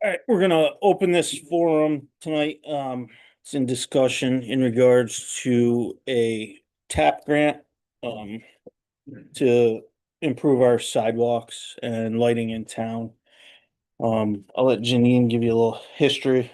All right, we're gonna open this forum tonight. It's in discussion in regards to a TAP grant, um, to improve our sidewalks and lighting in town. I'll let Janine give you a little history.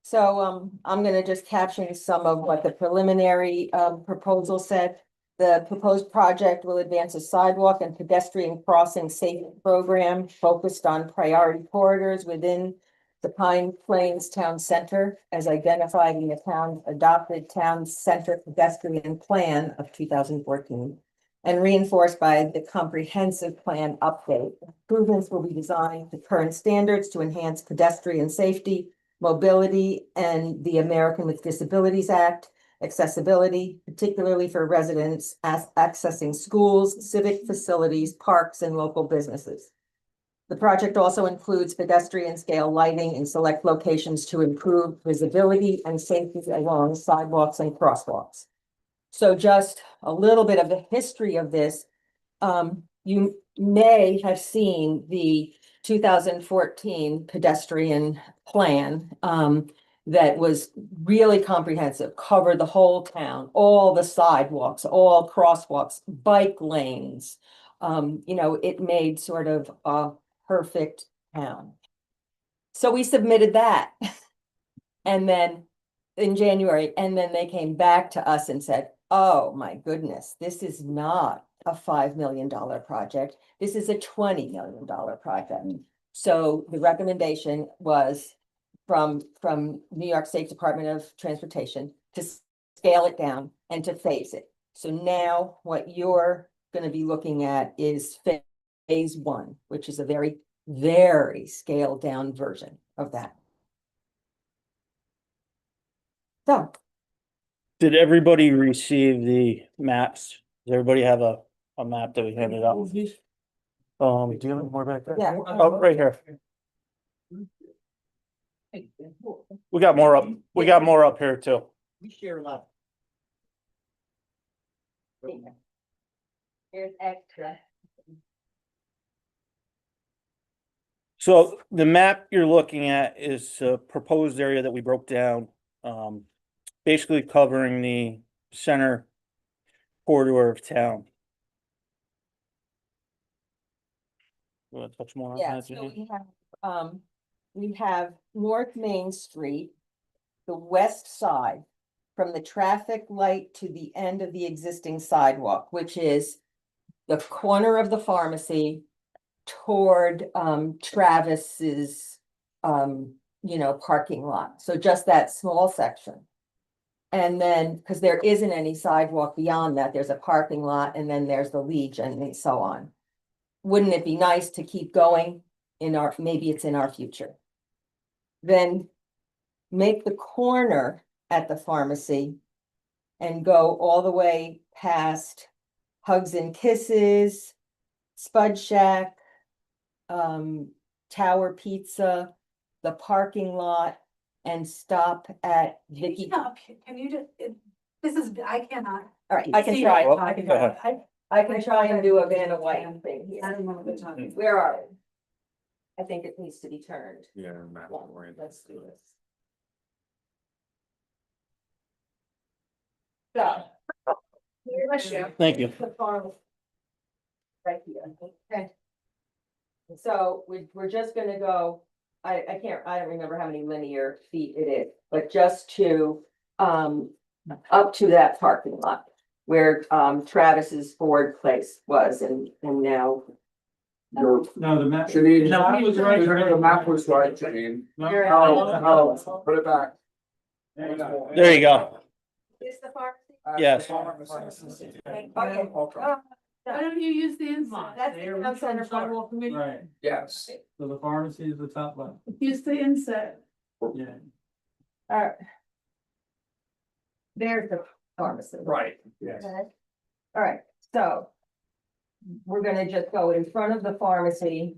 So I'm gonna just caption some of what the preliminary proposal said. The proposed project will advance a sidewalk and pedestrian crossing safety program focused on priority corridors within the Pine Plains Town Center as identified in the town adopted town center pedestrian plan of 2014 and reinforced by the comprehensive plan update. Improvements will be designed to current standards to enhance pedestrian safety, mobility, and the American with Disabilities Act, accessibility, particularly for residents accessing schools, civic facilities, parks, and local businesses. The project also includes pedestrian scale lighting in select locations to improve visibility and safety along sidewalks and crosswalks. So just a little bit of the history of this. You may have seen the 2014 pedestrian plan that was really comprehensive, covered the whole town, all the sidewalks, all crosswalks, bike lanes. It made sort of a perfect town. So we submitted that. And then in January, and then they came back to us and said, oh my goodness, this is not a $5 million project. This is a $20 million project. So the recommendation was from New York State Department of Transportation to scale it down and to phase it. So now what you're going to be looking at is phase one, which is a very, very scaled down version of that. So, Did everybody receive the maps? Does everybody have a map that we handed out? Do you have more back there? yeah. Oh, right here. We got more up here too. We share a lot. Here's extra. So the map you're looking at is a proposed area that we broke down, basically covering the center corridor of town. You want to touch more on Yeah, that, so Janine? we have North Main Street, the west side, from the traffic light to the end of the existing sidewalk, which is the corner of the pharmacy toward Travis's parking lot. So just that small section. And then, because there isn't any sidewalk beyond that, there's a parking lot and then there's the Legion and so on. Wouldn't it be nice to keep going maybe it's in our future. Then make the corner at the pharmacy and go all the way past Hugs and Kisses, Spud Shack, Tower Pizza, the parking lot, and stop at Vicky. Can you just, this is, I cannot. All right, I can see try. it. I can Go ahead. try. I can try and do a Vanna White thing I here. don't know what they're talking. Where are we? I think it needs to be turned. Yeah, Let's do this. So. Bless you. Thank you. The farm. Right here, okay. So we're just gonna go, I don't remember how many linear feet it is, but just to, up to that parking lot. Where Travis's Ford place was and now. No, No, the map. Janine, The map was right. the map was right, Janine. You're No, put it back. There you go. Is the pharmacy? Yes. Okay. Why don't you use the inside? That's the town center part. Right, Yes. so the pharmacy is the top left, Use the inside. yeah. Alright. There's the pharmacy. Right. Yes. Okay. All right, so. We're gonna just go in front of the pharmacy.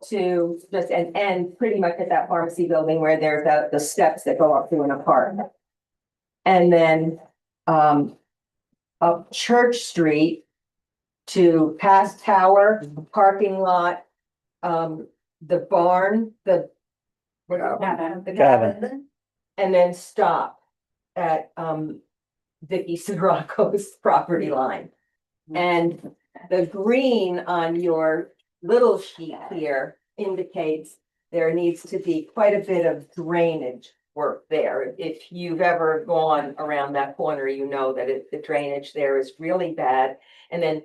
To just and pretty much at that pharmacy building where there's the steps that go up to an apartment. And then up Church Street. To past Tower, parking lot. The barn, the What happened? the Cabin. cabin, and then stop at, Vicky Sirocco's property line. And the green on your little sheet here indicates there needs to be quite a bit of drainage work there. If you've ever gone around that corner, you know that the drainage there is really bad. And then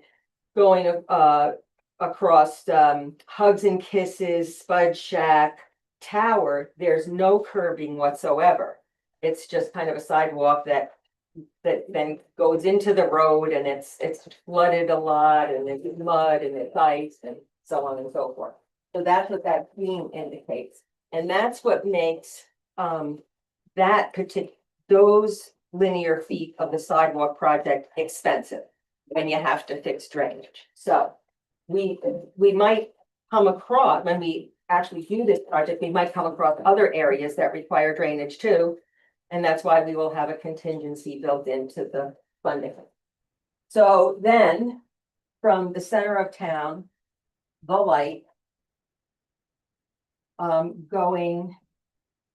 going, across, Hugs and Kisses, Spud Shack, Tower, there's no curbing whatsoever. It's just kind of a sidewalk that then goes into the road, and it's flooded a lot, and there's mud and it's ice and so on and so forth. So that's what that green indicates. And that's what makes those linear feet of the sidewalk project expensive when you have to fix drainage. So we might come across, when we actually do this project, we might come across other areas that require drainage too. And that's why we will have a contingency built into the funding. So then, from the center of town, the light, going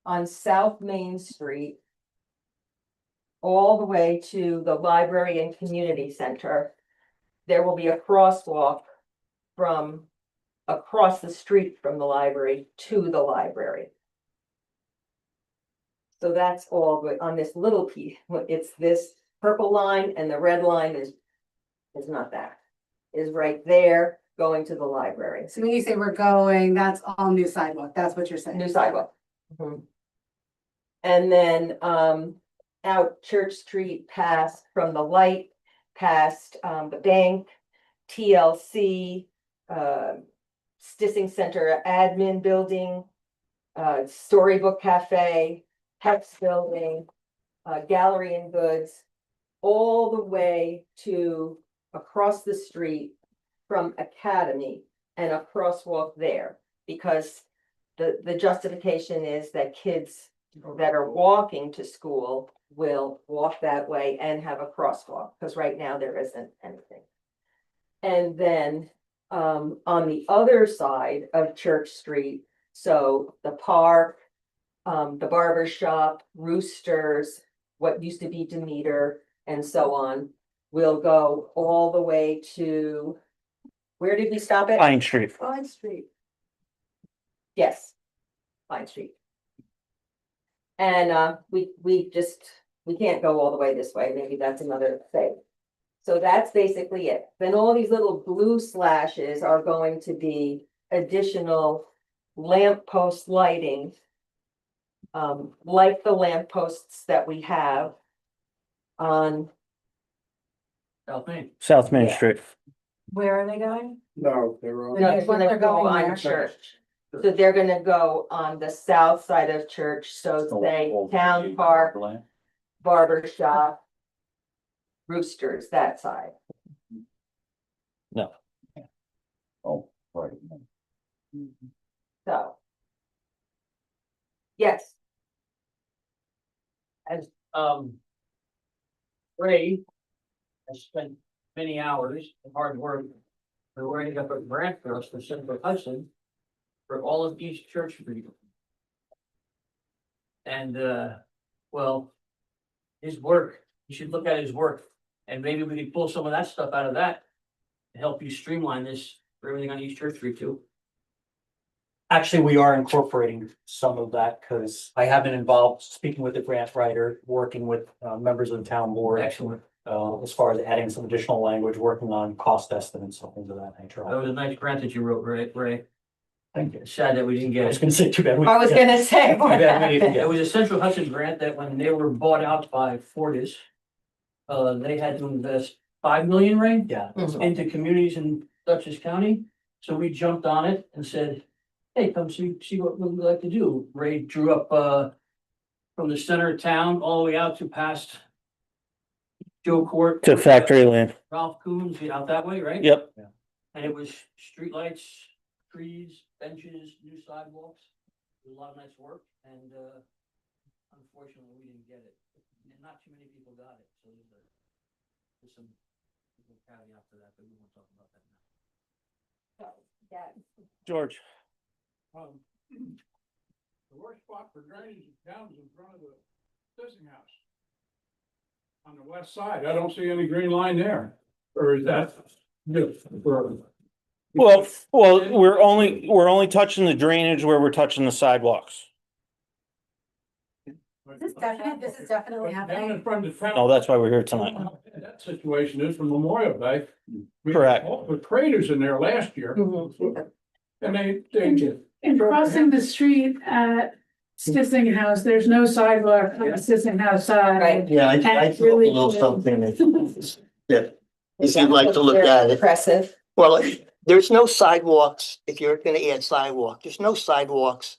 on South Main Street, all the way to the library and community center, there will be a crosswalk from across the street from the library to the library. So that's all good on this little piece. It's this purple line, and the red line is not that. Is right there going to the library. So when you say we're going, that's all new sidewalk, that's what you're saying? New sidewalk. Mhm. And then out Church Street past from the light, past the bank, TLC, Stissing Center admin building, Storybook Cafe, Hex building, Gallery and Goods, all the way to across the street from Academy and a crosswalk there. Because the justification is that kids that are walking to school will walk that way and have a crosswalk, because right now there isn't anything. And then on the other side of Church Street, so the park, the barber shop, Roosters, what used to be Demeter, and so on, will go all the way to, where did we stop it? Pine Street. Pine Street. Yes, Pine Street. And we can't go all the way this way, maybe that's another thing. So that's basically it. Then all these little blue slashes are going to be additional lamp post lighting. Like the lamp posts that we have on, South Main. South Main Yeah. Street. Where are they going? No, they were on. no, They're they're gonna go going on there. Church. So they're gonna go on the south side of Church, so say Town Park, Barber Shop, Roosters, that side. No. Oh, right. So. Yes, Ray has spent many hours of hard work. We're writing up a grant for us for Central Hudson for all of East Church Street. And, well, his work, you should look at his work, and maybe we could pull some of that stuff out of that to help you streamline this for everything on East Church Street too. Actually, we are incorporating some of that because I have been involved speaking with the grant writer, working with members of the town board. Excellent. As far as adding some additional language, working on cost estimates, and things of that nature. That was a nice grant that you wrote, Ray. Thank you. It's sad that we didn't I get was it. gonna say too bad. I was gonna say. Too bad we didn't get It was a Central Hudson grant that when they were bought out by Fortis, they had to invest 5 million, Ray, Yeah. into communities in Dutchess County. So we jumped on it and said, hey, come see what we'd like to do. Ray drew up, from the center of town all the way out to past Joe Court. To Factory Lane. Ralph Coons, out that way, right? Yep. And it was streetlights, trees, benches, new sidewalks. It was a lot of nice work, and unfortunately, we didn't get it. And not too many people got it, so there's some caveat to that, but we won't talk about that now. Yeah. George. The worst spot for drainage in town is in front of the Sissing House. On the west side, I don't see any green line there, or is that just for? Well, we're only touching the drainage where we're touching the sidewalks. This is definitely Down happening. in front of the town. Oh, that's why we're here tonight. That situation is from Memorial Day. We had Correct. all the craters in there last year. Mhm. And they In crossing the street at Stissing House, there's no sidewalk on the Stissing House side. Right. Yeah, I That's thought a really little good. something that, if you'd like to look at it. Impressive. Well, there's no sidewalks, if you're gonna add sidewalk, there's no sidewalks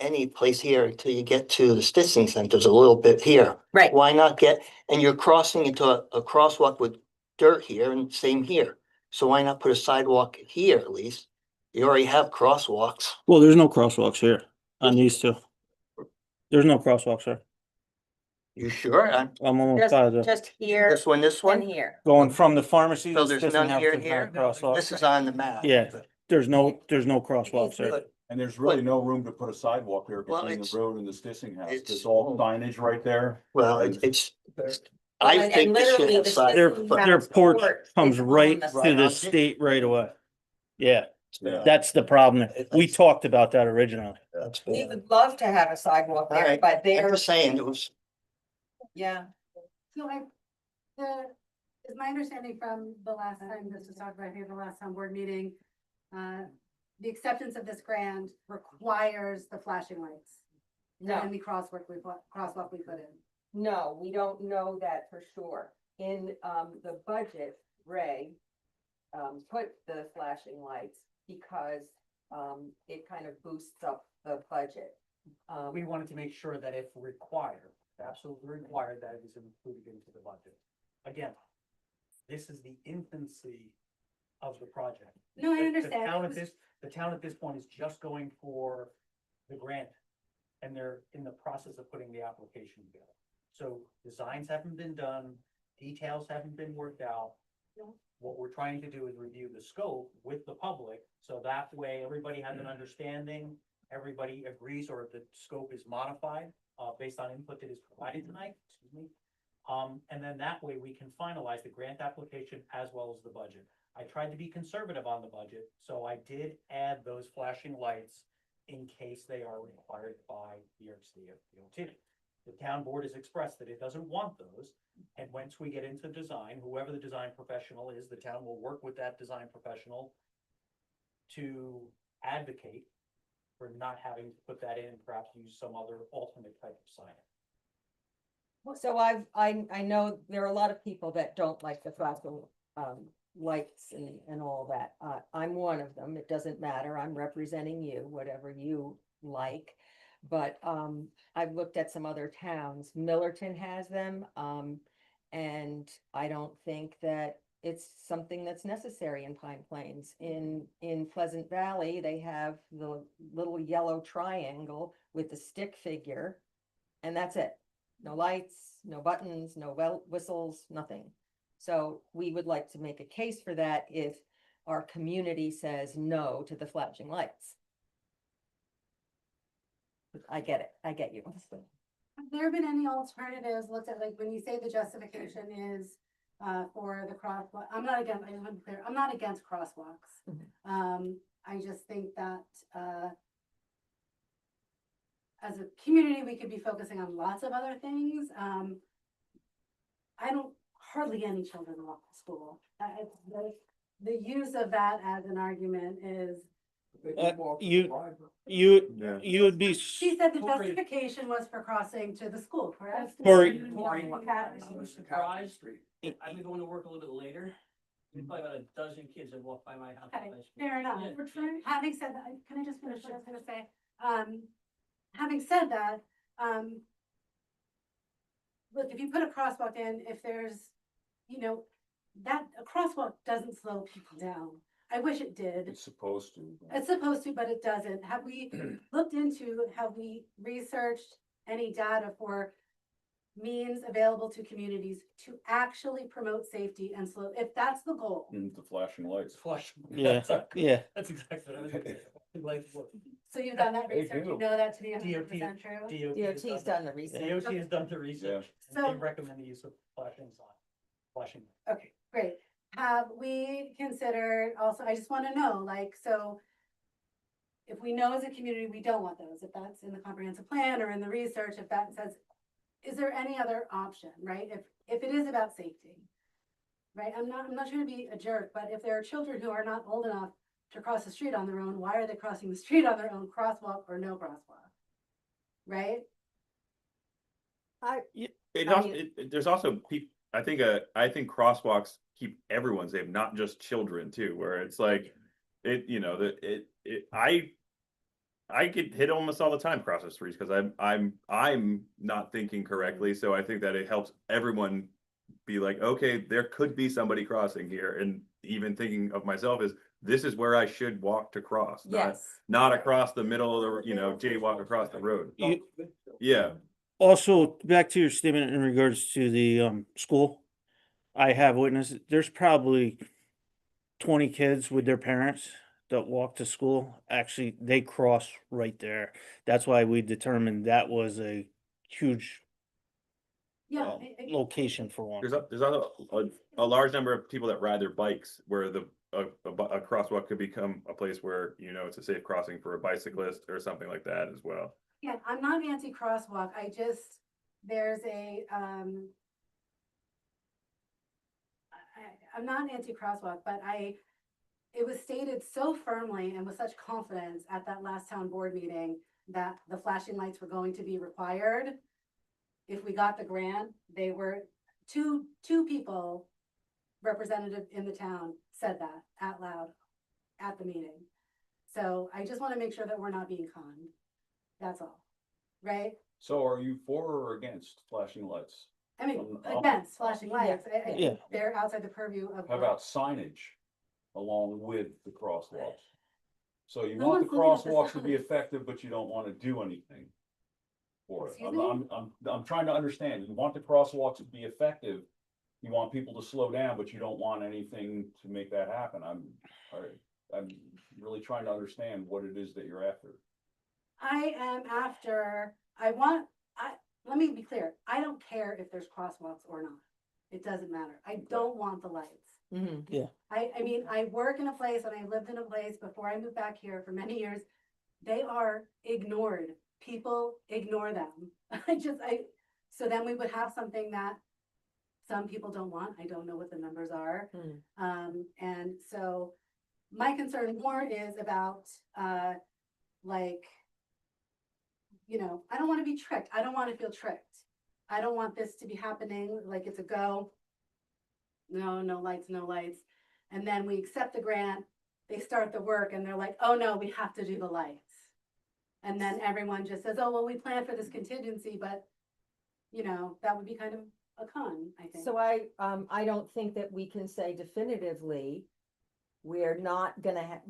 any place here until you get to the Stitching Center's a little bit here. Right. Why not get, and you're crossing into a crosswalk with dirt here and same here. So why not put a sidewalk here at least? You already have crosswalks. Well, there's no crosswalks here on these two. There's no crosswalks there. You sure? I'm almost out of the, Just here This one, and here. going from the pharmacy. So to there's Sisson none House, here, there's not a here? crosswalk. This is on the map. Yeah. There's no crosswalks there. But And there's really no room to put a sidewalk there Well, between it's- the road and the Stissing House. it's- There's all signage right there. Well, it's, I And think this should literally have the side. Their, Stissing their House porch court comes is on right the to side. the state right away. Yeah, Yeah. that's the problem. We talked about that originally. That's We bad. would love to have a sidewalk there, Alright, but I'm they're, just saying, it was, yeah. So is my understanding from the last time this was talked about here, the last time board meeting, the acceptance of this grant requires the flashing lights. No. And the crosswalk we put in. No, we don't know that for sure. In the budget, Ray put the flashing lights because it kind of boosts up the budget. We wanted to make sure that if required, absolutely required, that it is included into the budget. Again, this is the infancy of the project. No, I The understand. town It at was- this, the town at this point is just going for the grant. And they're in the process of putting the application together. So designs haven't been done, details haven't been worked out. What we're trying to do is review the scope with the public, so that way everybody has an understanding. Everybody agrees, or the scope is modified, based on input that is provided tonight, excuse me. And then that way we can finalize the grant application as well as the budget. I tried to be conservative on the budget, so I did add those flashing lights in case they are required by New York State DOT. The town board has expressed that it doesn't want those, and once we get into design, whoever the design professional is, the town will work with that design professional to advocate for not having to put that in and perhaps use some other alternate type of sign. So I know there are a lot of people that don't like the flashing lights and all that. I'm one of them. It doesn't matter. I'm representing you, whatever you like. But I've looked at some other towns. Millerton has them. And I don't think that it's something that's necessary in Pine Plains. In Pleasant Valley, they have the little yellow triangle with the stick figure. And that's it. No lights, no buttons, no whistles, nothing. So we would like to make a case for that if our community says no to the flashing lights. I get it. I get you. Have there been any alternatives looked at, like, when you say the justification is for the crosswalk, I'm not against, I want to be clear, I'm not against crosswalks. I just think that as a community, we could be focusing on lots of other things. I don't, hardly any children walk to school. The use of that as an argument is, You would be, she said the justification was for crossing to the school, correct? Cory. I was surprised. I've been going to work a little bit later. There's probably about a dozen kids that walk by my house. Okay, at high school. fair enough. Yeah. Having said that, can I just finish what I was gonna say? Having said that, look, if you put a crosswalk in, if there's, that, a crosswalk doesn't slow people down. I wish it did. It's supposed to. It's supposed to, but it doesn't. Have we looked into, have we researched any data for means available to communities to actually promote safety and slow, if that's the goal? The flashing lights. Flush. yeah, yeah. That's exactly what I was gonna say. Like, what So you've done that They research, do. you know that to be DOT 100% true? DOT's done the research. DOT has done the research, and So- they recommend the use of flashing sign, flashing. Okay, great. Have we considered also, I just wanna know, like, so. If we know as a community, we don't want those, if that's in the comprehensive plan or in the research, if that says, is there any other option, right? If it is about safety. Right, I'm not trying to be a jerk, but if there are children who are not old enough to cross the street on their own, why are they crossing the street on their own, crosswalk or no crosswalk? Right? It I also, mean- there's also I think crosswalks keep everyone safe, not just children too, where it's like, I get hit almost all the time crossing the streets because I'm not thinking correctly. So I think that it helps everyone be like, okay, there could be somebody crossing here. And even thinking of myself as this is where I should walk to cross, Yes. not across the middle of the, jaywalk across the road. You- Yeah. Also, back to your statement in regards to the school. I have witnessed, there's probably 20 kids with their parents that walk to school. Actually, they cross right there. That's why we determined that was a huge Yeah. location for one. There's also a large number of people that ride their bikes where a crosswalk could become a place where, it's a safe crossing for a bicyclist or something like that as well. Yeah, I'm not anti-crosswalk, there's a, I'm not anti-crosswalk, but it was stated so firmly and with such confidence at that last town board meeting that the flashing lights were going to be required. If we got the grant, they were, two people representative in the town said that out loud at the meeting. So I just wanna make sure that we're not being conned. That's all, right? So are you for or against flashing lights? I mean, Um, against flashing lights, I Yeah. think they're outside the purview of. How about signage along with the crosswalks? So you No want the one's looking at crosswalks the to be signs. effective, but you don't want to do anything for it. Excuse I'm trying to understand. You want the crosswalks to be effective. You want people to slow down, but you don't want anything to make that happen. I'm really trying to understand what it is that you're after. I am after, let me be clear, I don't care if there's crosswalks or not. It doesn't matter. I don't want the lights. Mhm. I mean, I work in a place and I lived in a place before I moved back here for many years. They are ignored. People ignore them. So then we would have something that some people don't want. I don't know what the numbers are. And so my concern more is about, I don't want to be tricked. I don't want to feel tricked. I don't want this to be happening like it's a go. No lights, no lights. And then we accept the grant, they start the work and they're like, oh no, we have to do the lights. And then everyone just says, oh, well, we planned for this contingency, but that would be kind of a con, I think. So I don't think that we can say definitively, we're not gonna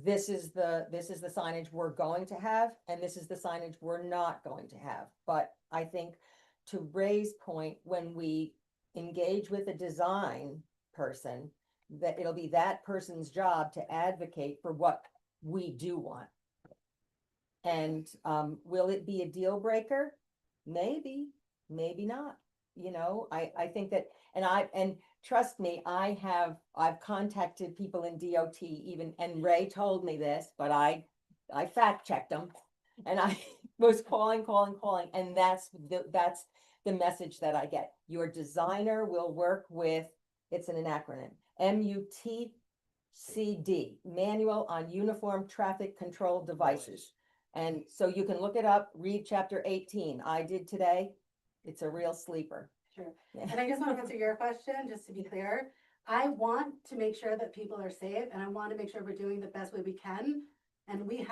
this is the signage we're going to have, and this is the signage we're not going to have. But I think to Ray's point, when we engage with a design person, that it'll be that person's job to advocate for what we do want. And will it be a deal breaker? Maybe, maybe not. I think that, and trust me, I've contacted people in DOT even, and Ray told me this, but I fact checked them. And I was calling, and that's the message that I get. Your designer will work with, it's an acronym, MUTCD, Manual on Uniform Traffic Control Devices. And so you can look it up, read chapter 18. I did today. It's a real sleeper. Sure. Yeah. And I just want to answer your question, just to be clear. I want to make sure that people are safe and I want to make sure we're doing the best way we can. And we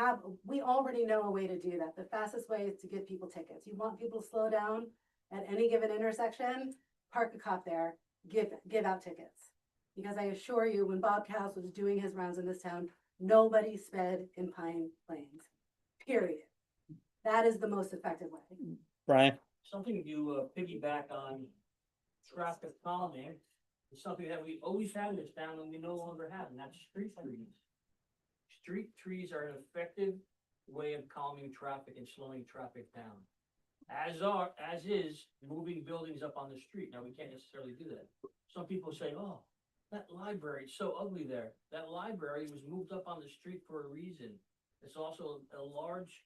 already know a way to do that. The fastest way is to give people tickets. You want people to slow down at any given intersection, park a cop there, give out tickets. Because I assure you, when Bob Cows was doing his rounds in this town, nobody sped in Pine Plains, period. That is the most effective way. Brian? Something to piggyback on traffic calming is something that we always had in this town and we no longer have, and that's street trees. street trees are an effective way of calming traffic and slowing traffic down. As is moving buildings up on the street. Now, we can't necessarily do that. Some people say, oh, that library is so ugly there. That library was moved up on the street for a reason. It's also a large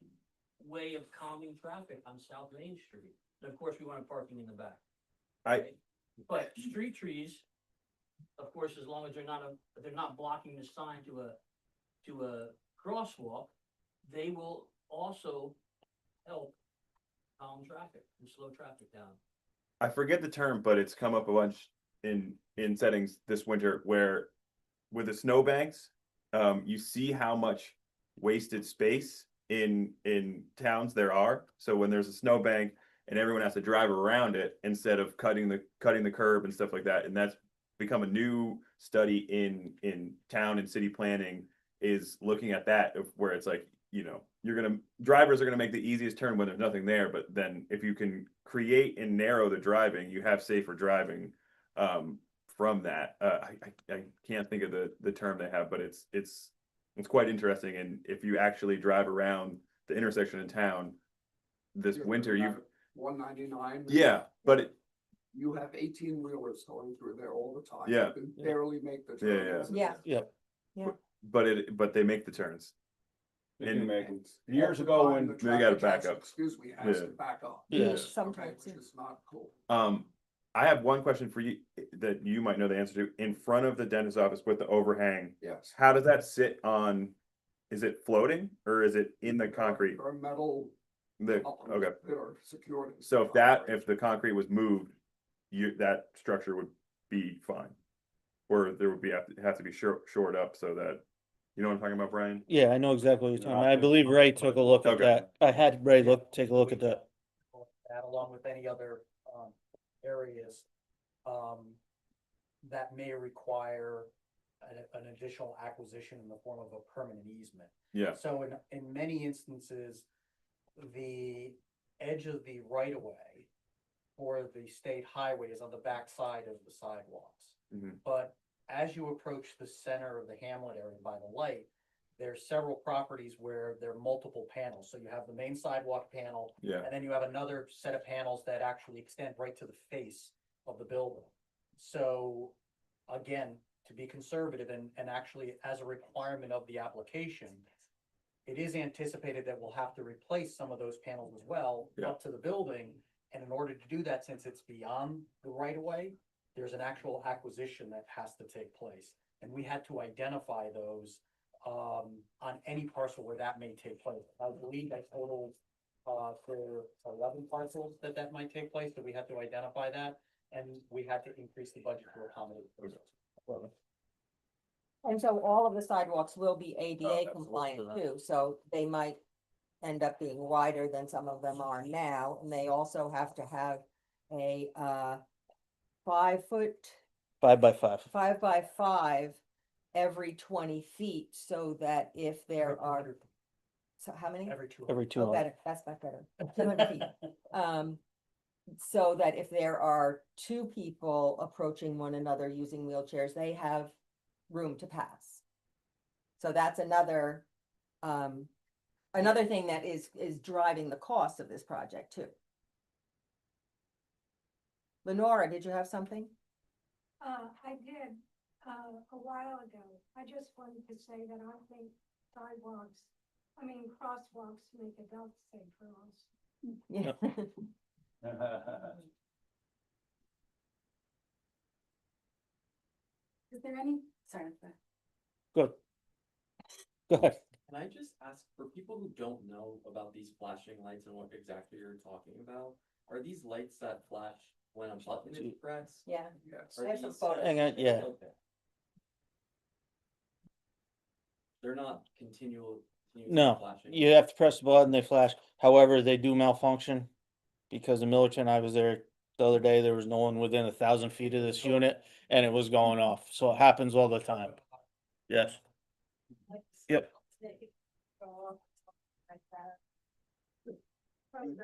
way of calming traffic on South Main Street. And of course, we want parking in the back. But street trees, of course, as long as they're not blocking the sign to a crosswalk, they will also help calm traffic and slow traffic down. I forget the term, but it's come up a bunch in settings this winter where with the snowbanks, you see how much wasted space in towns there are. So when there's a snowbank and everyone has to drive around it instead of cutting the curb and stuff like that, and that's become a new study in town and city planning, is looking at that of where it's like, you know, drivers are gonna make the easiest turn when there's nothing there, but then if you can create and narrow the driving, you have safer driving from that. I can't think of the term they have, but it's quite interesting. And if you actually drive around the intersection in town this winter, you 199. yeah, but You have 18-wheelers going through there all the time. Yeah. You can barely make the Yeah, turn. yeah. Yep. but they make the turns. They can And- make it. Years ago when, The They gotta traffic back jams, up. Excuse me, has Yeah. to back up. Yes. Okay, Sometimes, which yeah. is not cool. I have one question for you that you might know the answer to. In front of the dentist's office with the overhang, Yes. how does that sit on, is it floating or is it in the concrete? Or metal. Okay, That are secured. so if the concrete was moved, that structure would be fine. Or there would have to be shored up so that, you know what I'm talking about, Brian? Yeah, I know exactly what you're talking about. I believe Ray took a look at Okay. that. I had Ray take a look at that. That along with any other, areas, that may require an additional acquisition in the form of a permanent easement. Yeah, So in many instances, the edge of the right of way for the state highway is on the back side of the sidewalks. Mhm. But as you approach the center of the hamlet area by the light, there's several properties where there are multiple panels. So you have the main sidewalk panel, yeah, and then you have another set of panels that actually extend right to the face of the building. So again, to be conservative and actually as a requirement of the application, it is anticipated that we'll have to replace some of those panels as well Yeah. up to the building. And in order to do that, since it's beyond the right of way, there's an actual acquisition that has to take place. And we had to identify those on any parcel where that may take place. I believe that total for 11 parcels that might take place, that we had to identify that, and we had to increase the budget to accommodate those. And so all of the sidewalks will be ADA absolutely. compliant too, so they might end up being wider than some of them are now, and they also have to have a 5-foot, 5x5. 5x5 every 20 feet, so that if there are, so how many? Every two. Every Oh, 200. better, that's much better. 200 feet. So that if there are two people approaching one another using wheelchairs, they have room to pass. So that's another thing that is driving the cost of this project too. Lenora, did you have something? I did, a while ago. I just wanted to say that I think crosswalks make adults safer also. Yeah. Is there any, sorry, Good. Go ahead. Can I just ask, for people who don't know about these flashing lights and what exactly you're talking about, are these lights that flash when a button is pressed? Yeah. Yes. Are I have some these- photos. Hang on, yeah. Okay. They're not continuously No, flashing? you have to press the button, they flash. However, they do malfunction. Because in Millerton, I was there the other day, there was no one within 1,000 feet of this unit and it was going off. So it happens all the time. Yes. Yep. And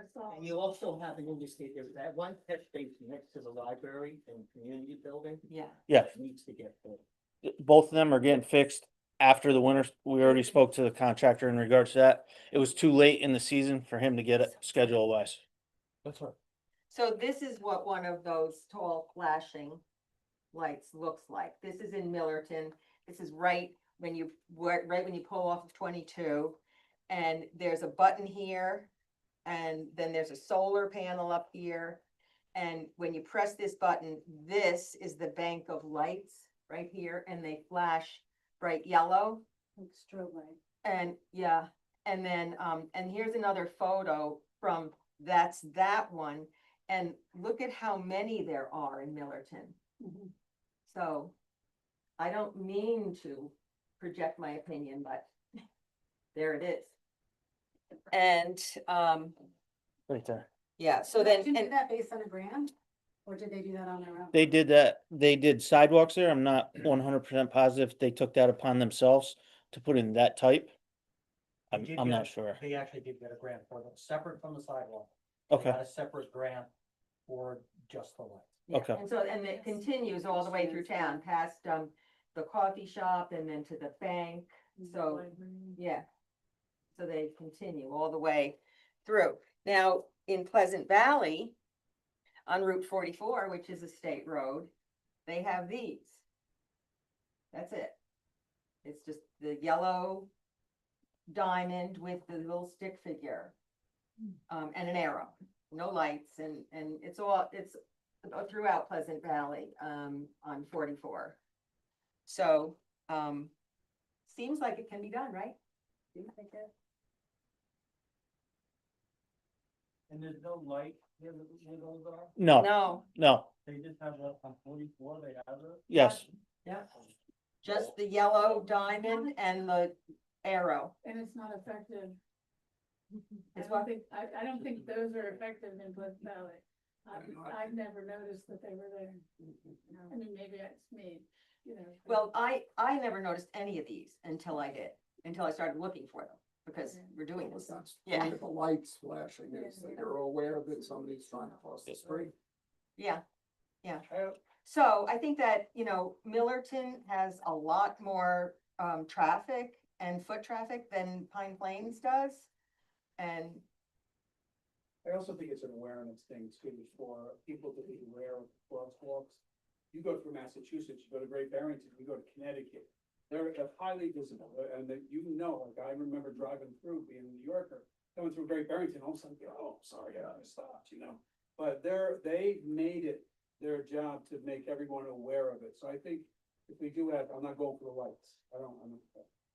you also have an indicate there's that one catch station next to the library and community building. Yeah. Yeah. that Needs to get fixed. Both of them are getting fixed. after the winter, we already spoke to the contractor in regards to that. It was too late in the season for him to get it schedule wise. That's right. So this is what one of those tall flashing lights looks like. This is in Millerton. This is right when you, right when you pull off of 22. And there's a button here, and then there's a solar panel up here. And when you press this button, this is the bank of lights right here, and they flash bright yellow. Like strobe light. And yeah, and then, and here's another photo from, that's that one. And look at how many there are in Millerton. So I don't mean to project my opinion, but there it is. And, Right there. yeah, so Did then, you do and that based on a grant? Or did they do that on their own? They did that, they did sidewalks there. I'm not 100% positive they took that upon themselves to put in that type. They I'm, did I'm get not a- sure. They actually did get a grant for them, separate from the sidewalk. They Okay, got a separate grant for just the lights. yeah, Okay. and so, and it continues all the way through town, past, the coffee shop and then to the bank. So, yeah. So they continue all the way through. Now, in Pleasant Valley, on Route 44, which is a state road, they have these. That's it. It's just the yellow diamond with the little stick figure. And an arrow, no lights, and it's throughout Pleasant Valley, on 44. So, seems like it can be done, right? Seems like it. And there's no light where those are? no, No, no, They just have that on 44, they have it? yes, yeah, just the yellow diamond and the arrow. And it's not effective. I It's what? don't think, I don't think those are effective in Pleasant Valley. I've never noticed that they were there. I mean, maybe it's me, you know. Well, I never noticed any of these until I started looking for them, because we're doing this. That's Yeah. the lights flashing is that you're aware that somebody's trying to cross the street. Yeah, yeah. So I think that, Millerton has a lot more, traffic and foot traffic than Pine Plains does. And I also think it's an awareness thing too, for people to be aware of crosswalks. You go through Massachusetts, you go to Great Barrington, you go to Connecticut, they're highly visible, and that, like I remember driving through, being a New Yorker, going through Great Barrington, all of a sudden, oh, sorry, I stopped, But they've made it their job to make everyone aware of it, so I think if we do have, I'm not going for the lights,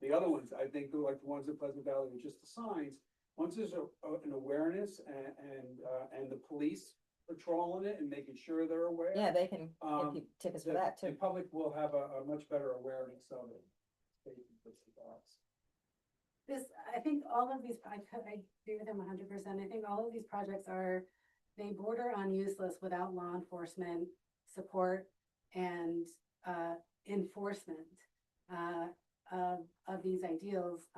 the other ones, I think, they're like the ones in Pleasant Valley, with just the signs. Once there's an awareness and the police patrolling it and making sure they're aware. yeah, they can give you tickets for that The too. public will have a much better awareness of it. I think all of these, I agree with him 100%. I think all of these projects they border on useless without law enforcement support and enforcement of these ideals.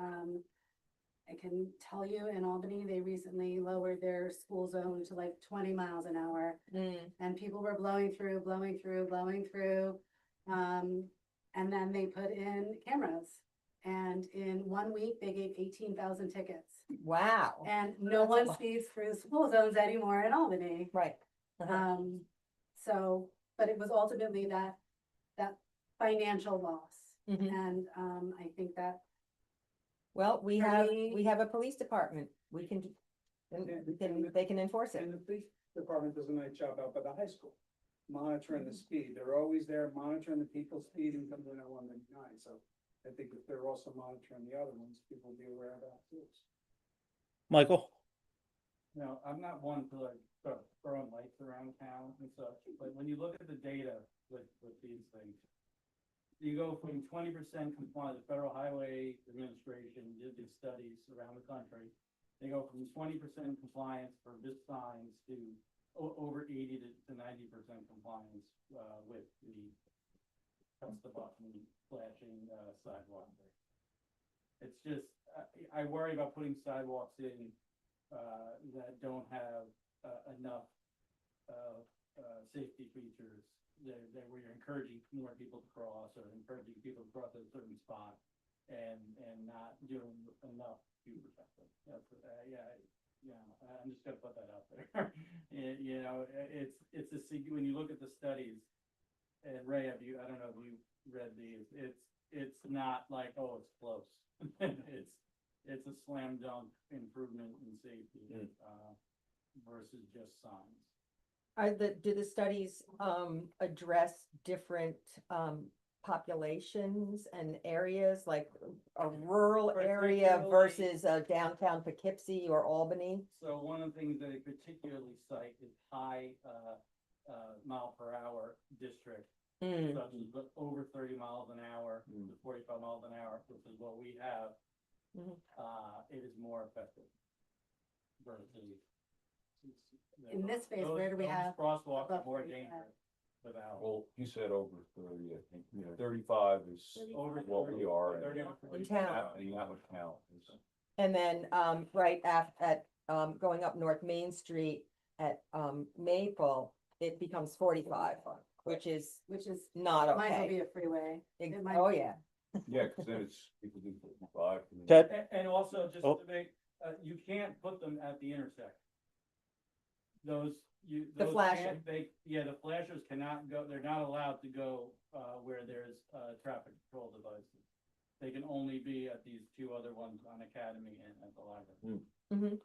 I can tell you in Albany, they recently lowered their school zone to like 20 miles an hour. And people were blowing through. And then they put in cameras. And in 1 week, they gave 18,000 tickets. Wow. And no one speeds through school zones anymore in Albany. Right. So, but it was ultimately that financial loss. Mhm. And I think that Well, we For have, me- we have a police department. We can, they can enforce it. And the police department does a nice job out by the high school, monitoring the speed. They're always there monitoring the people's speed and coming in at 199. So I think if they're also monitoring the other ones, people will be aware of that too. Michael, I'm not one to like start throwing lights around town and such, but when you look at the data with these things, you go from 20% compliance, the Federal Highway Administration did these studies around the country. They go from 20% compliance for just signs to over 80 to 90% compliance, with the press the button flashing, sidewalk. It's just, I worry about putting sidewalks in, that don't have, enough, safety features. Where you're encouraging more people to cross or encouraging people to cross at a certain spot. and not doing enough to protect them. That's, I'm just gonna put that out there. You know, it's when you look at the studies, and Ray, I don't know if you read these, it's not like, oh, it's close. It's a slam dunk improvement in safety, versus just signs. Do the studies, address different, populations and areas, like a rural area Particularly- versus a downtown Poughkeepsie or Albany? So one of the things they particularly cite is high, mile per hour district, Mm. such as over 30 miles an hour to 45 miles an hour, which is what we have. Mhm. It is more effective. Versus. In this phase, where do we those have Crosswalks are above more 35? dangerous without. Well, he said over 30, I think, 35 is Over what we are. 30 and or 40. In town. that would count. And then, right at, going up North Main Street at, Maple, it becomes 45, which is not Might as well be okay. a freeway. It might Oh, be. yeah. Yeah, cause then it's, people do 55. Ted, And also, just Oh. to make, you can't put them at the intersection. Those, The those flashing. can't, the flashers cannot go, they're not allowed to go, where there's, traffic control devices. They can only be at these two other ones on Academy and at the library. Mhm.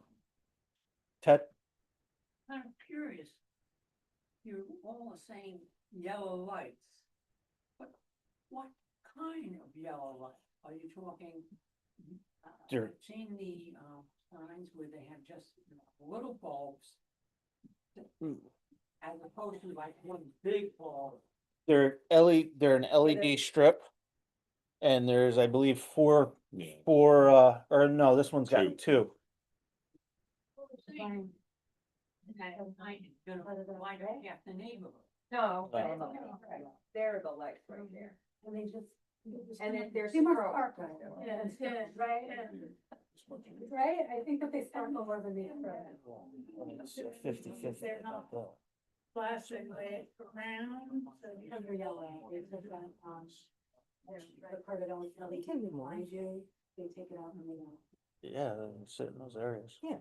Ted, I'm curious. You're all saying yellow lights. But what kind of yellow light? Are you talking? There- I've seen the, signs where they have just little bulbs. As opposed to like one big bulb. they're an LED strip. And there's, I believe, four, or no, this one's got two. And gonna light up half the neighborhood. No, No. no, they're the lights right there. And they just. And then there's Too much strobe. spark. Yeah, yeah, Right? yeah. Right? I think that they sparkle more than the infrared. 50-50. They're not flashing like around, so you Under yellow, it's different, the part that only LED can behind you, they take it out and they don't. Yeah, they sit in those areas. Yeah.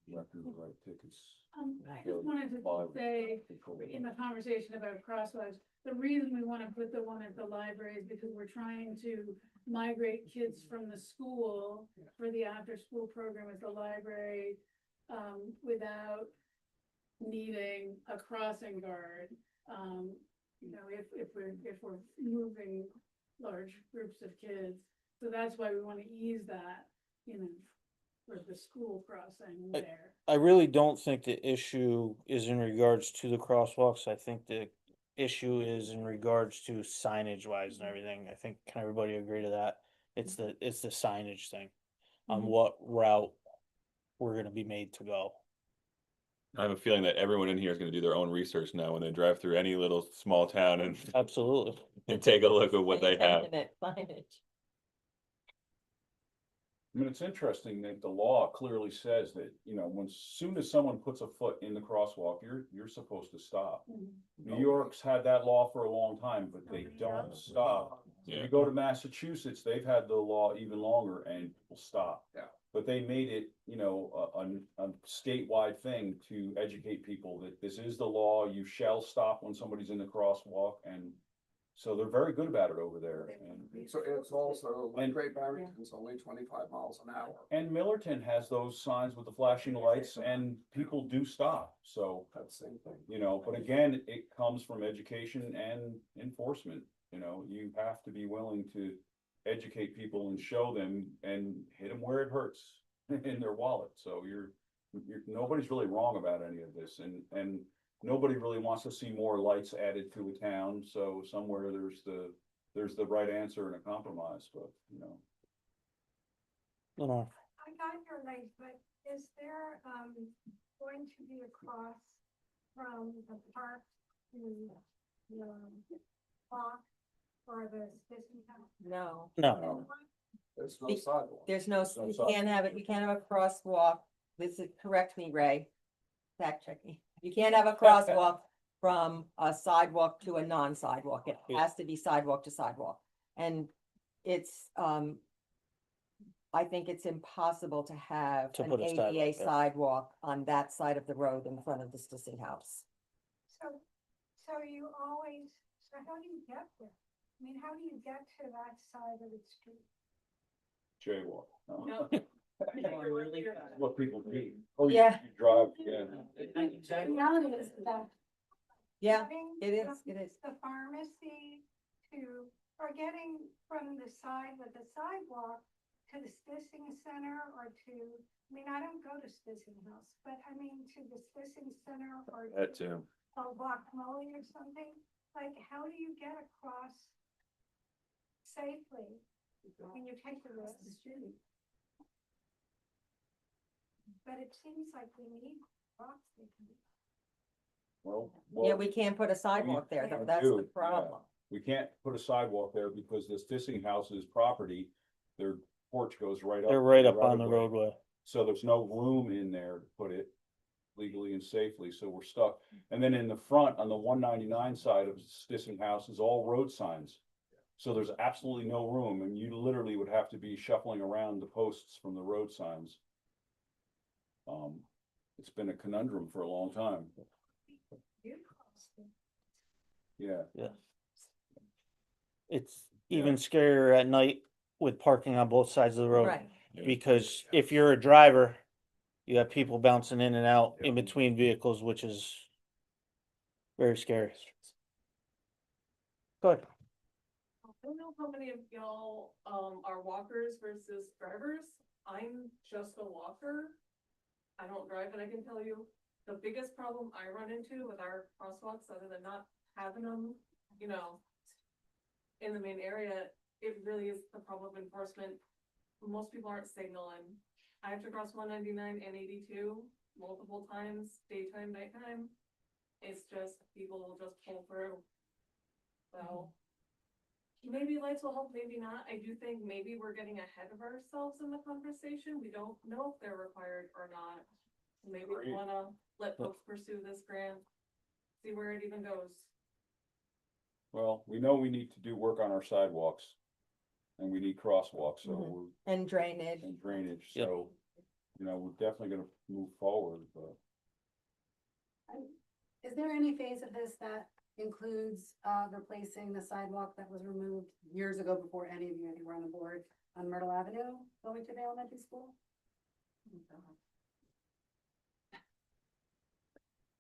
Yeah, right tickets. I just wanted to say, in the conversation about crosswalks, the reason we wanna put the one at the library is because we're trying to migrate kids from the school for the after-school program at the library, without needing a crossing guard. You know, if we're moving large groups of kids, so that's why we wanna ease that, you know, for the school crossing there. I really don't think the issue is in regards to the crosswalks. I think the issue is in regards to signage wise and everything. I think, can everybody agree to that? It's the signage thing on what route we're gonna be made to go. I have a feeling that everyone in here is gonna do their own research now when they drive through any little small town and Absolutely. and take a look at what they have. Definite signage. I mean, it's interesting that the law clearly says that, you know, when, soon as someone puts a foot in the crosswalk, you're supposed to stop. New York's had that law for a long time, but they don't stop. Yeah. You go to Massachusetts, they've had the law even longer and will stop. Yeah. But they made it, you know, a statewide thing to educate people that this is the law, you shall stop when somebody's in the crosswalk, and so they're very good about it over there. And So it's also, like And- Great Barrington's only 25 miles an hour. And Millerton has those signs with the flashing lights, and people do stop, so, That's the same thing. you know, but again, it comes from education and enforcement. You know, you have to be willing to educate people and show them and hit them where it hurts in their wallet, so you're, nobody's really wrong about any of this, and nobody really wants to see more lights added to a town, so somewhere there's the right answer and a compromise, but, you know. No, I got your link, but is there, going to be a cross from the park to the block or the Stetson House? No, no, There's no Be- sidewalk. there's no, No you sidewalk. can't have it, you can't have a crosswalk. This is, correct me, Ray. Fact check me. You can't have a crosswalk from a sidewalk to a non-sidewalk. It has to be sidewalk to sidewalk. And it's, I think it's impossible to have To an put a sidewalk ADA there. sidewalk on that side of the road in front of the Stissing house. So, so you always, so how do you get there? I mean, how do you get to that side of the street? Jaywalk. No. No. Really? What people do. Oh, Yeah. you drive, yeah. The Exactly. reality is that Yeah, Getting it is, from it is. The pharmacy to, or getting from the side with the sidewalk to the Stissing Center or to, I mean, I don't go to Stissing House, but I mean, to the Stissing Center or That too. Guacamole or something, like, how do you get across safely when you take the rest of the street? But it seems like we need rocks. Well. Yeah, we can't put a sidewalk there, though, that's do, the yeah. problem. We can't put a sidewalk there because the Stissing House's property, their porch goes right up. They're right to up on the right-of-way. roadway. So there's no room in there to put it legally and safely, so we're stuck. And then in the front, on the 199 side of Stissing House is all road signs. So there's absolutely no room, and you literally would have to be shuffling around the posts from the road signs. It's been a conundrum for a long time, yeah. Yeah. It's even scarier at night with parking on both sides of the road. Right, Because if you're a driver, you have people bouncing in and out in Yeah. between vehicles, which is very scary. Good. I don't know how many of y'all, are walkers versus drivers. I'm just a walker. I don't drive, and I can tell you, the biggest problem I run into with our crosswalks, other than not having them, you know, in the main area, it really is the problem of enforcement. Most people aren't signaling. I have to cross 199 and 82 multiple times, daytime, nighttime. It's just, people will just pull through. So, maybe lights will help, maybe not. I do think maybe we're getting ahead of ourselves in the conversation. We don't know if they're required or not. Maybe we Agreed. wanna let folks pursue this grant, see where it even goes. Well, we know we need to do work on our sidewalks. And we need crosswalks, so Mhm. we're, and drainage. and drainage, Yep. so, you know, we're definitely gonna move forward, but. Is there any phase of this that includes, replacing the sidewalk that was removed years ago before any of you, I think, were on the board on Myrtle Avenue going to the elementary school?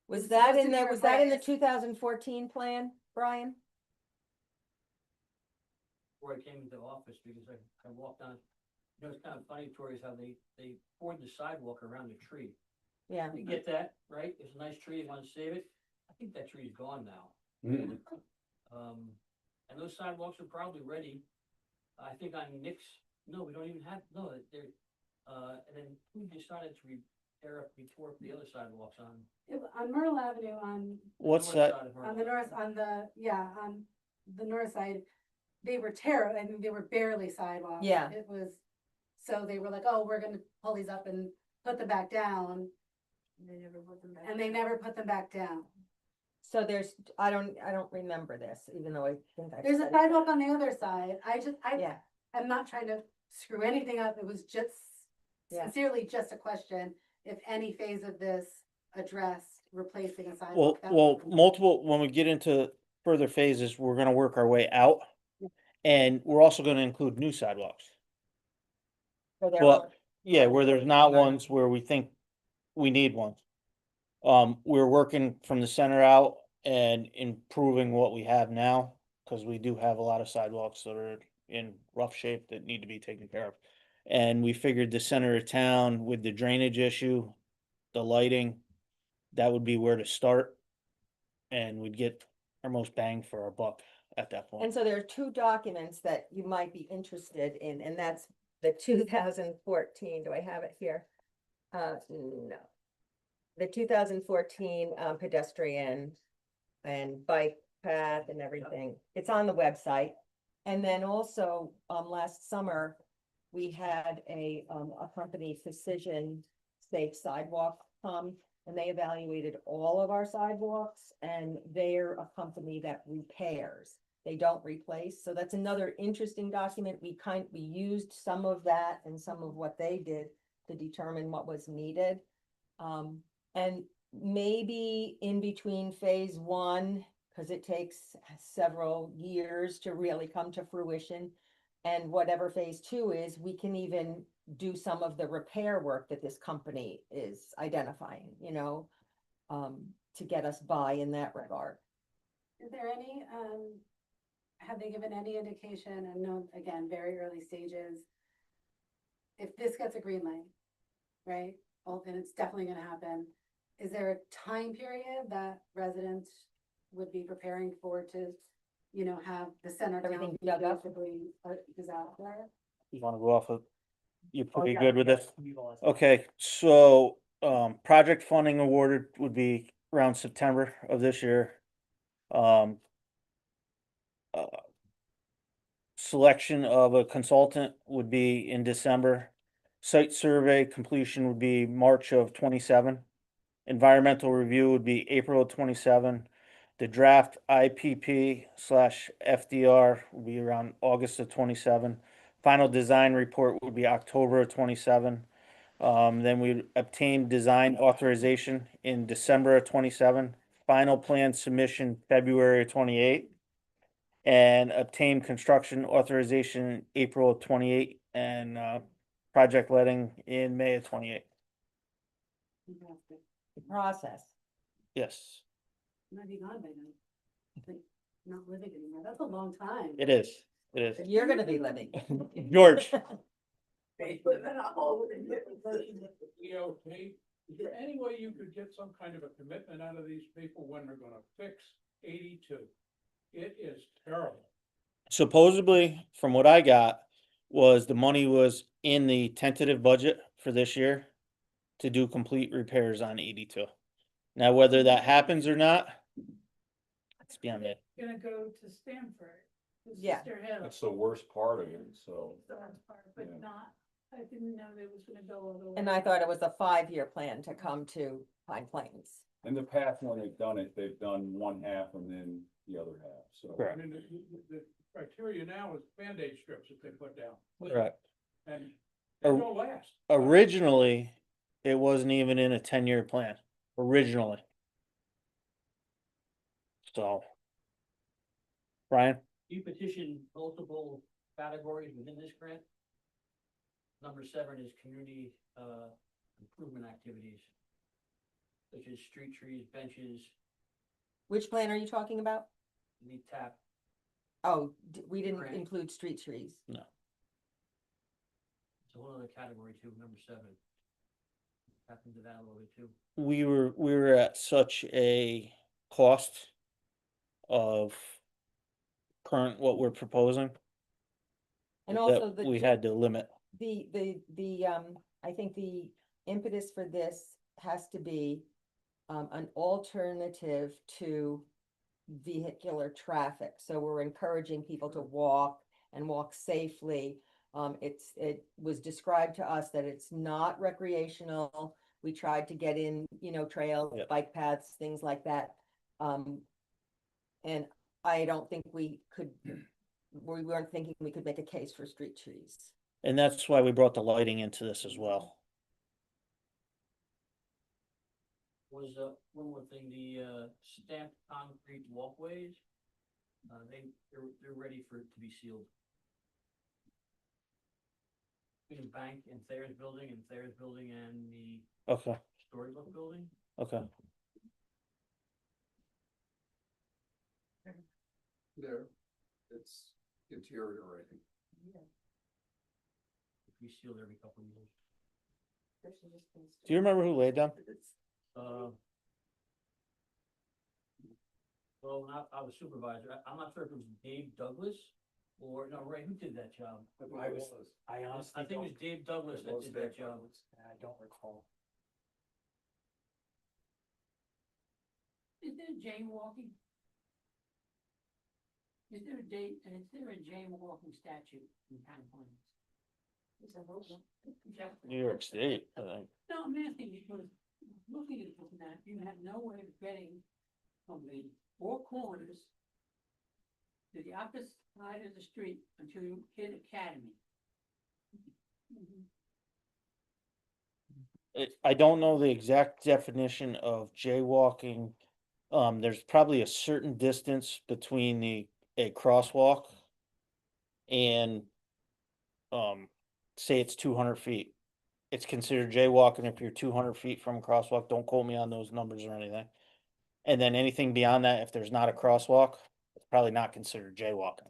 Was It's that supposed in to be there, was that in the replaced. 2014 plan, Brian? Before I came into office, because I walked on, you know, it's kind of funny, Tori, is how they poured the sidewalk around the tree. Yeah. You get that, right? It's a nice tree, you wanna save it. I think that tree's gone now. And those sidewalks are probably ready. I think on Nick's, no, we don't even have, no, they're, and then who decided to repair up, retore the other sidewalks on? On Myrtle Avenue, on What's north that? side of Myrtle the north, Avenue. on the, yeah, on the north side, they were terrible, I mean, they were barely sidewalks. Yeah. It was, so they were like, oh, we're gonna pull these up and put them back down, And they never put them back. and they never put them back down. So there's, I don't remember this, even though I think I. There's a sidewalk on the other side, Yeah, I'm not trying to screw anything up, it was just Yeah. sincerely just a question, if any phase of this addressed replacing a Well, sidewalk. that well, was- multiple, when we get into further phases, we're gonna work our way out. And we're also gonna include new sidewalks. for their Well, own. yeah, where there's not ones where we think we need ones. We're working from the center out and improving what we have now, cause we do have a lot of sidewalks that are in rough shape that need to be taken care of. And we figured the center of town with the drainage issue, the lighting, that would be where to start. And we'd get our most bang for our buck at that point. And so there are two documents that you might be interested in, and that's the 2014, do I have it here? No. The 2014 pedestrian and bike path and everything, it's on the website. And then also, last summer, we had a company, Precision Safe Sidewalk, and they evaluated all of our sidewalks, and they're a company that repairs. they don't replace. So that's another interesting document. We used some of that and some of what they did to determine what was needed. And maybe in between phase one, because it takes several years to really come to fruition. And whatever phase two is, we can even do some of the repair work that this company is identifying, to get us by in that regard. Is there any, have they given any indication, and no, again, very early stages, if this gets a green light, right? Well, then it's definitely gonna happen. Is there a time period that residents would be preparing for to, have the center town Everything be dug up? basically a disaster? You wanna go off of, you're Oh, pretty yeah, good with yeah, this? we've all- Okay, so, project funding awarded would be around September of this year. Um. Selection of a consultant would be in December. Site survey completion would be March of 27. Environmental review would be April of 27. The draft IPP/FDR would be around August of 27. Final design report would be October of 27. Then we obtain design authorization in December of 27. Final plan submission February of 28. And obtain construction authorization April of 28 and project letting in May of 28. Fantastic. The process. Yes, Might be gone by then. Like, not living anymore. That's a long time. it is. It is. You're gonna be living. George, Okay, is there any way you could get some kind of a commitment out of these people when they're gonna fix 82? It is terrible. supposedly, from what I got, was the money was in the tentative budget for this year to do complete repairs on 82. Now, whether that happens or not, it's beyond me. Gonna go to Stanford, to Yeah. Sister Hill. That's the worst part of it, so. It's the worst part, Yeah. but not, I didn't know they was gonna go all the way. And I thought it was a 5-year plan to come to Pine Plains. In the past, when they've done it, they've done one half and then the other half, so. I Correct. mean, the criteria now is Band-Aid strips that they put down, Correct. and they Or- don't last. Originally, it wasn't even in a 10-year plan, originally. So. Brian, You petition multiple categories within this grant. Number 7 is community, improvement activities. Such as street trees, benches, Which plan are you talking about? the tap. Oh, we didn't Grant. include street trees. It's a whole other category too, number 7. Tap into that a little bit too. we were at such a cost of current what we're proposing And also that we had to limit. I think the impetus for this has to be an alternative to vehicular traffic. So we're encouraging people to walk and walk safely. It was described to us that it's not recreational. We tried to get in, trails, Yep. bike paths, things like that. And I don't think we weren't thinking we could make a case for street trees. And that's why we brought the lighting into this as well. Was, one more thing, the, stamped concrete walkways, they're ready for it to be sealed. Between the bank and Thayer's building and the Okay, storybook building. okay. There, it's deteriorating. We sealed every couple of years. Do you remember who laid them? Well, when I was supervisor, I'm not sure if it was Dave Douglas or, no, Ray, who did that job? I honestly I think it don't, was Dave Douglas that did that job. I don't recall. Is there Jane walking? Is there a Jane walking statue in Pine Plains? New York State, I think. No, I'm asking because looking at this map, you have no way of getting from the four corners to the opposite side of the street until you hit Academy. I don't know the exact definition of jaywalking. There's probably a certain distance between a crosswalk and, say it's 200 feet. It's considered jaywalking if you're 200 feet from a crosswalk. Don't quote me on those numbers or anything. And then anything beyond that, if there's not a crosswalk, it's probably not considered jaywalking.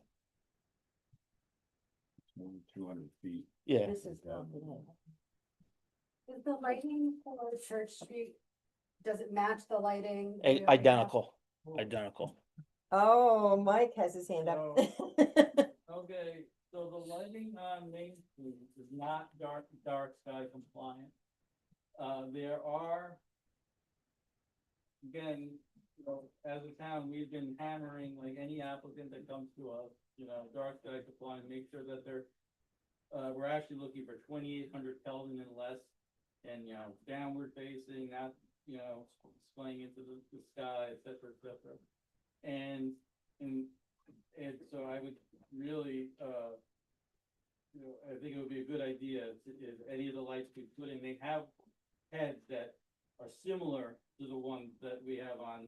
More than 200 feet. Yeah. This is. Is the lighting for Church Street, does it match the lighting? we already have? Identical, identical. Oh, Mike has his hand up. Okay, so the lighting on Main Street is not dark sky compliant. There are, again, you know, as a town, we've been hammering like any applicant that comes to us, you know, dark sky compliant, make sure that they're, we're actually looking for 2,800 Kelvin and less, and, you know, downward facing, not, you know, displaying into the sky, et cetera, et cetera. And so I would really, you know, I think it would be a good idea if any of the lights we put in, they have heads that are similar to the ones that we have on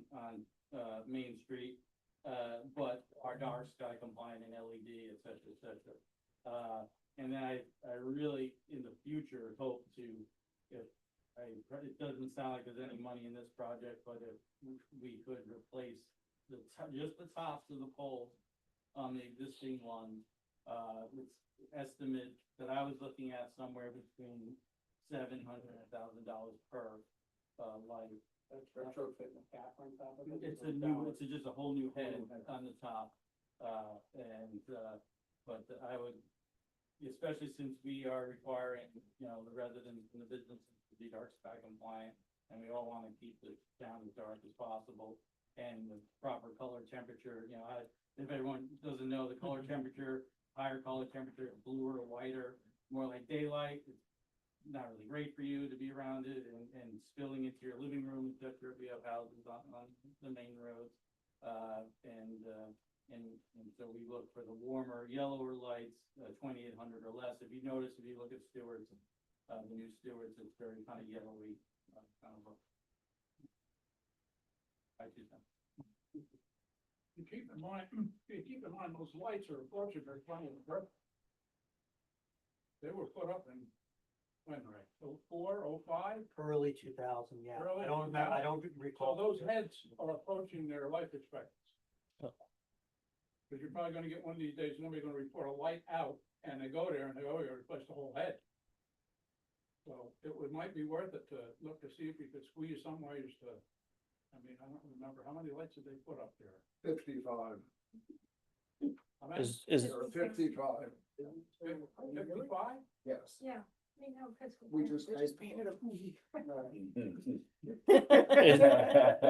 Main Street, but are dark sky compliant and LED, et cetera, et cetera. And then I really, in the future, hope to, it doesn't sound like there's any money in this project, but if we could replace just the tops of the poles on the existing one, it's estimate that I was looking at somewhere between $700 and $1,000 per light. That's retrofitting the cap on top of it. It's just a whole new head on the top, but I would, especially since we are requiring, you know, the residents and the businesses to be dark sky compliant, and we all want to keep the town as dark as possible, and the proper color temperature, you know, if everyone doesn't know, the color temperature, higher color temperature, bluer or whiter, more like daylight, it's not really great for you to be around it, and spilling into your living room, et cetera, if we have houses on the main roads. And so we look for the warmer, yellower lights, 2,800 or less. If you notice, if you look at Stewart's, the new Stewart's, it's very kind of yellowy, kind of look. You keep in mind, those lights are unfortunately running the brick. They were put up in, when, right, 04, 05? Early 2000, yeah. Early I don't remember, I don't So recall. those heads are approaching their life expectancy. Cause you're probably gonna get one of these days, somebody's gonna report a light out, and they go there and they, oh, you gotta replace the whole head. So it might be worth it to look to see if you could squeeze some ways to, I mean, I don't remember, how many lights did they put up there? 55. How many? Is, Or 55, 55? yes. Yeah, we know, cause. We just painted a.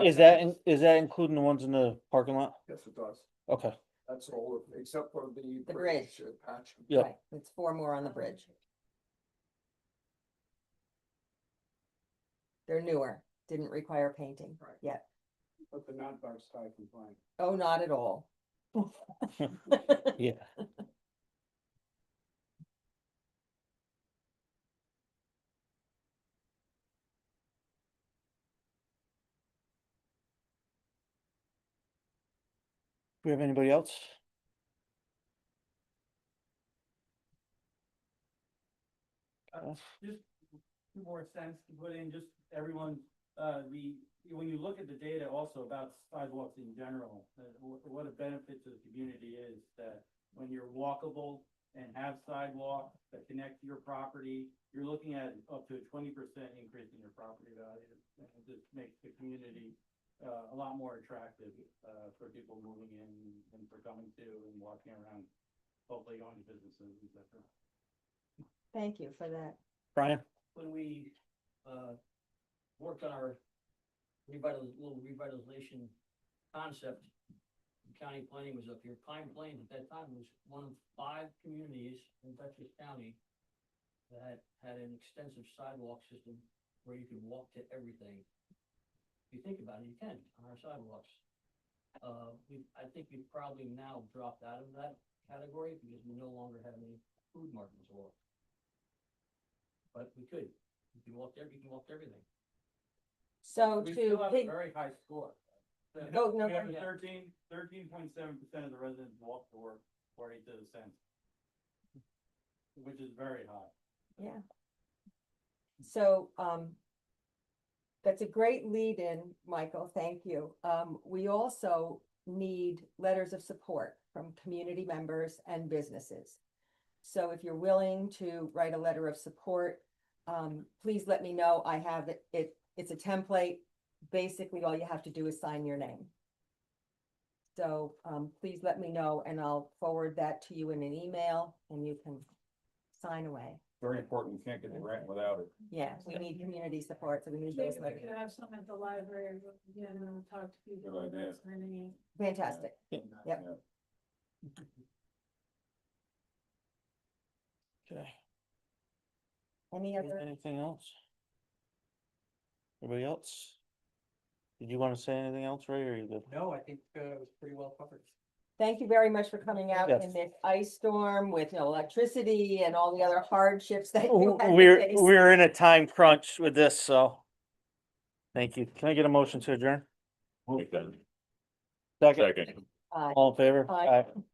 is that including the ones in the parking lot? Yes, it does. Okay, That's all, except for The the bridge. bridge patch. yeah. Right, it's 4 more on the bridge. They're newer, didn't require painting Right. yet. But the not dark sky compliant. Oh, not at all. Yeah. Do we have anybody else? Just more sense to put in, just everyone, when you look at the data also about sidewalks in general, what a benefit to the community is that when you're walkable and have sidewalks that connect to your property, you're looking at up to a 20% increase in your property value. And it just makes the community a lot more attractive for people moving in and for coming to and walking around, hopefully going to businesses, et cetera. Thank you for that. Brian? When we, worked on our little revitalization concept, county planning was up here. Pine Plains at that time was one of 5 communities in Dutchess County that had an extensive sidewalk system where you could walk to everything. If you think about it, you can on our sidewalks. I think we've probably now dropped out of that category because we no longer have any food markets or. But we could, you can walk there, you can walk to everything. So We to still have a pig, very high score. Oh, no, We have a yeah. 13.7% of the residents walk to work according to the census. Which is very high. yeah. So, that's a great lead in, Michael, thank you. We also need letters of support from community members and businesses. So if you're willing to write a letter of support, please let me know. I have it's a template. Basically, all you have to do is sign your name. So, please let me know and I'll forward that to you in an email and you can sign away. Very important, we can't get the grant without it. Yeah, we need community support, so we need Maybe those we letters. could have some at the library, you know, talk to people Good idea. about signing. Fantastic. Yep. Yeah. Okay, Any other? anything else? Anybody else? Did you want to say anything else, Ray, or are you good? No, I think, it was pretty well covered. Thank you very much for coming out Yes. in this ice storm with no electricity and all the other hardships that you had to We're, face. we're in a time crunch with this, so. Thank you. Can I get a motion to adjourn? Second, Second. Aye. all in favor? Aye.